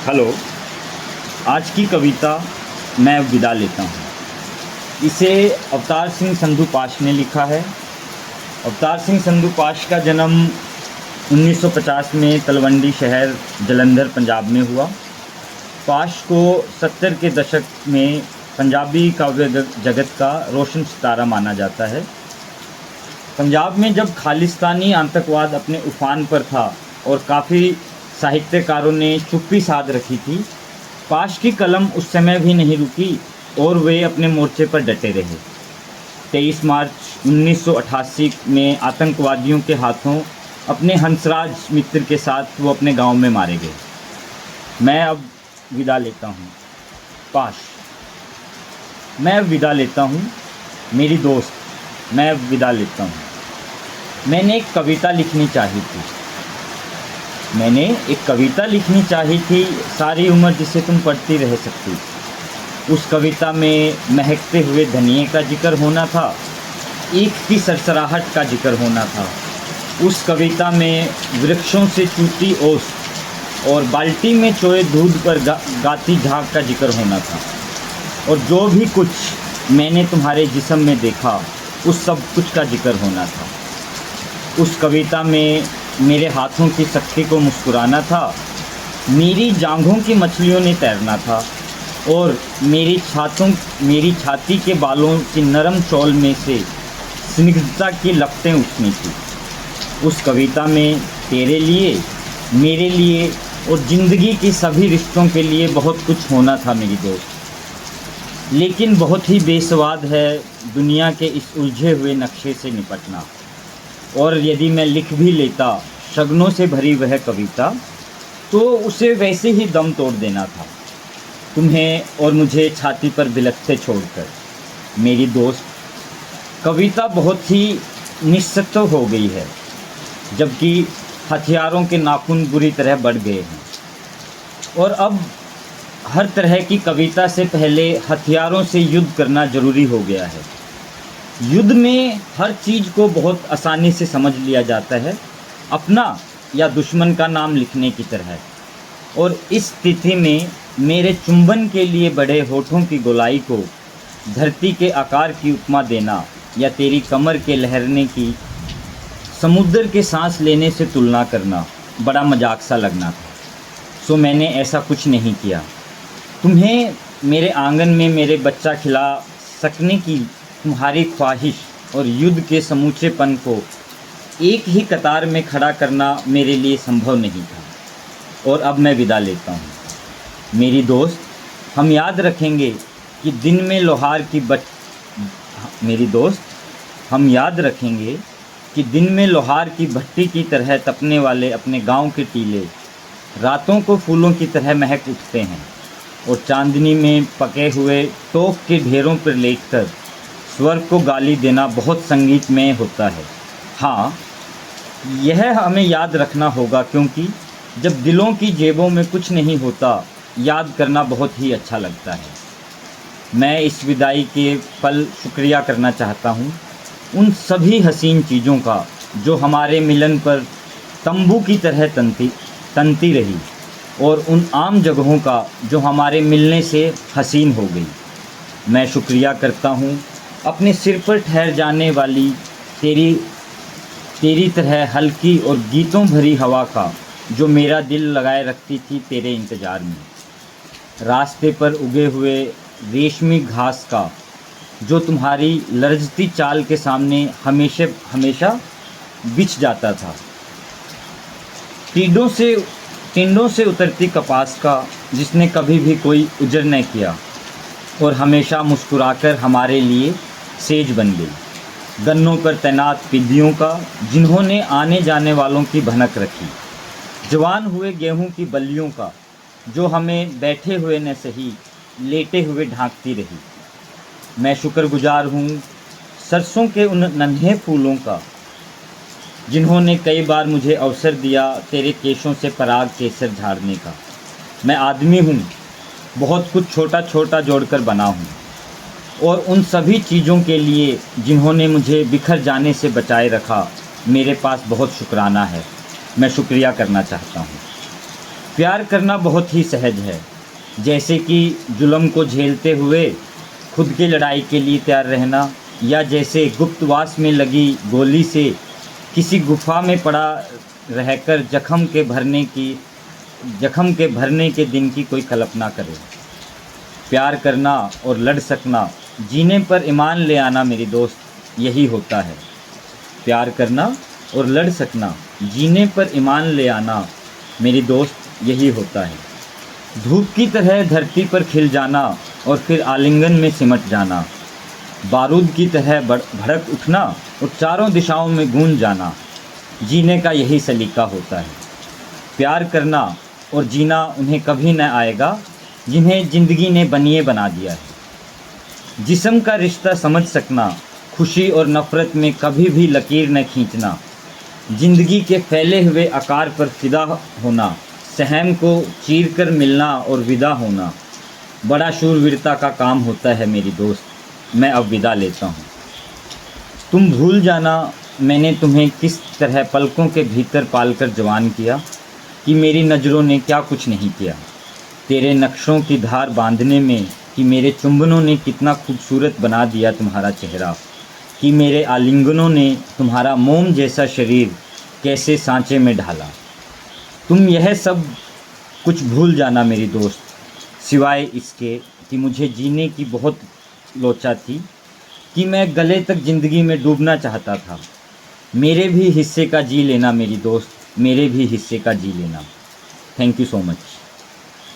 Hello. आज की कविता मैं विदा लेता हूँ। इसे अवतार सिंह संधू पाश ने लिखा है। अवतार सिंह संधू पाश का जन्म 1950 में तलवंडी शहर जलंधर पंजाब में हुआ। पाश को 70 के दशक में पंजाबी काव्य जगत का रोशन सितारा माना जाता है। पंजाब में जब खालिस्तानी आतंकवाद अपने उफान पर था और काफ़ी साहित्यकारों ने चुप्पी साध रखी थी, पाश की कलम उस समय भी नहीं रुकी और वे अपने मोर्चे पर डटे रहे। 23 मार्च 1988 में आतंकवादियों के हाथों अपने हंसराज मित्र के साथ वो अपने गांव में मारे गए। मैं अब विदा लेता हूँ। पाश। मैं अब विदा लेता हूँ मेरी दोस्त, मैं अब विदा लेता हूँ। मैंने एक कविता लिखनी चाहिए थी, सारी उम्र जिसे तुम पढ़ती रह सकती। उस कविता में महकते हुए धनिये का जिक्र होना था, ईख की सरसराहट का जिक्र होना था। उस कविता में वृक्षों से चूती ओस और बाल्टी में चोए दूध पर गाती झाग का जिक्र होना था। और जो भी कुछ मैंने तुम्हारे जिस्म में देखा, उस सब कुछ का जिक्र होना था। उस कविता में मेरे हाथों की शक्ति को मुस्कुराना था, मेरी जांघों की मछलियों ने तैरना था और मेरी छाती के बालों की नरम चौल में से स्निग्धता की लपटें उठनी थी। उस कविता में तेरे लिए, मेरे लिए और ज़िंदगी के सभी रिश्तों के लिए बहुत कुछ होना था मेरी दोस्त। लेकिन बहुत ही बेस्वाद है दुनिया के इस उलझे हुए नक्शे से निपटना। और यदि मैं लिख भी लेता शगनों से भरी वह कविता, तो उसे वैसे ही दम तोड़ देना था, तुम्हें और मुझे छाती पर बिलखते छोड़कर। मेरी दोस्त, कविता बहुत ही निस्सत्व हो गई है, जबकि हथियारों के नाखून बुरी तरह बढ़ गए हैं। और अब हर तरह की कविता से पहले हथियारों से युद्ध करना ज़रूरी हो गया है। युद्ध में हर चीज़ को बहुत आसानी से समझ लिया जाता है, अपना या दुश्मन का नाम लिखने की तरह। और इस स्थिति में मेरे चुंबन के लिए बड़े होठों की गोलाई को धरती के आकार की उपमा देना या तेरी कमर के लहरने की समुद्र के सांस लेने से तुलना करना बड़ा मजाक सा लगना था। सो मैंने ऐसा कुछ नहीं किया। तुम्हें मेरे आंगन में मेरे बच्चा खिला सकने की तुम्हारी ख्वाहिश और युद्ध के समूचेपन को एक ही कतार में खड़ा करना मेरे लिए संभव नहीं था। और अब मैं विदा लेता हूँ। मेरी दोस्त, हम याद रखेंगे कि दिन में लोहार की भट्टी की तरह तपने वाले अपने गांव के टीले रातों को फूलों की तरह महक उठते हैं और चांदनी में पके हुए तोप के ढेरों पर लेटकर स्वर्ग को गाली देना बहुत संगीतमय होता है। हाँ, यह हमें याद रखना होगा, क्योंकि जब दिलों की जेबों में कुछ नहीं होता, याद करना बहुत ही अच्छा लगता है। मैं इस विदाई के पल शुक्रिया करना चाहता हूँ उन सभी हसीन चीज़ों का जो हमारे मिलन पर तंबू की तरह तनती रही, और उन आम जगहों का जो हमारे मिलने से हसीन हो गई। मैं शुक्रिया करता हूँ अपने सिर पर ठहर जाने वाली तेरी तरह हल्की और गीतों भरी हवा का, जो मेरा दिल लगाए रखती थी तेरे इंतज़ार में। रास्ते पर उगे हुए रेशमी घास का, जो तुम्हारी लरजती चाल के सामने हमेशा बिछ जाता था। टिंडों से उतरती कपास का, जिसने कभी भी कोई उजर न किया और हमेशा मुस्कुराकर हमारे लिए सेज बन गई। गन्नों पर तैनात पिद्दियों का, जिन्होंने आने जाने वालों की भनक रखी। जवान हुए गेहूं की बल्लियों का, जो हमें बैठे हुए न सही लेटे हुए ढांकती रही। मैं शुक्रगुजार हूँ सरसों के उन नन्हे फूलों का, जिन्होंने कई बार मुझे अवसर दिया तेरे केशों से पराग केसर झाड़ने का। मैं आदमी हूँ, बहुत कुछ छोटा छोटा जोड़कर बना हूँ, और उन सभी चीज़ों के लिए जिन्होंने मुझे बिखर जाने से बचाए रखा, मेरे पास बहुत शुक्राना है। मैं शुक्रिया करना चाहता हूँ। प्यार करना बहुत ही सहज है, जैसे कि जुल्म को झेलते हुए खुद की लड़ाई के लिए तैयार रहना, या जैसे गुप्तवास में लगी गोली से किसी गुफा में पड़ा रहकर जख्म के भरने के दिन की कोई कल्पना करे। प्यार करना और लड़ सकना, जीने पर ईमान ले आना मेरी दोस्त, यही होता है। प्यार करना और लड़ सकना, जीने पर ईमान ले आना मेरी दोस्त, यही होता है। धूप की तरह धरती पर खिल जाना और फिर आलिंगन में सिमट जाना, बारूद की तरह भड़क उठना और चारों दिशाओं में गूंज जाना, जीने का यही सलीका होता है। प्यार करना और जीना उन्हें कभी न आएगा जिन्हें ज़िंदगी ने बनिए बना दिया है। जिस्म का रिश्ता समझ सकना, खुशी और नफ़रत में कभी भी लकीर न खींचना, ज़िंदगी के फैले हुए आकार पर फिदा होना, सहम को चीर कर मिलना और विदा होना, बड़ा शूरवीरता का काम होता है मेरी दोस्त। मैं अब विदा लेता हूँ। तुम भूल जाना मैंने तुम्हें किस तरह पलकों के भीतर पालकर जवान किया, कि मेरी नज़रों ने क्या कुछ नहीं किया। तेरे नक्शों की धार बांधने में, कि मेरे चुंबनों ने कितना खूबसूरत बना दिया तुम्हारा चेहरा, कि मेरे आलिंगनों ने तुम्हारा मोम जैसा शरीर कैसे सांचे में ढाला। तुम यह सब कुछ भूल जाना मेरी दोस्त, सिवाय इसके कि मुझे जीने की बहुत लोचा थी, कि मैं गले तक ज़िंदगी में डूबना चाहता था। मेरे भी हिस्से का जी लेना मेरी दोस्त, मेरे भी हिस्से का जी लेना। Thank you so much.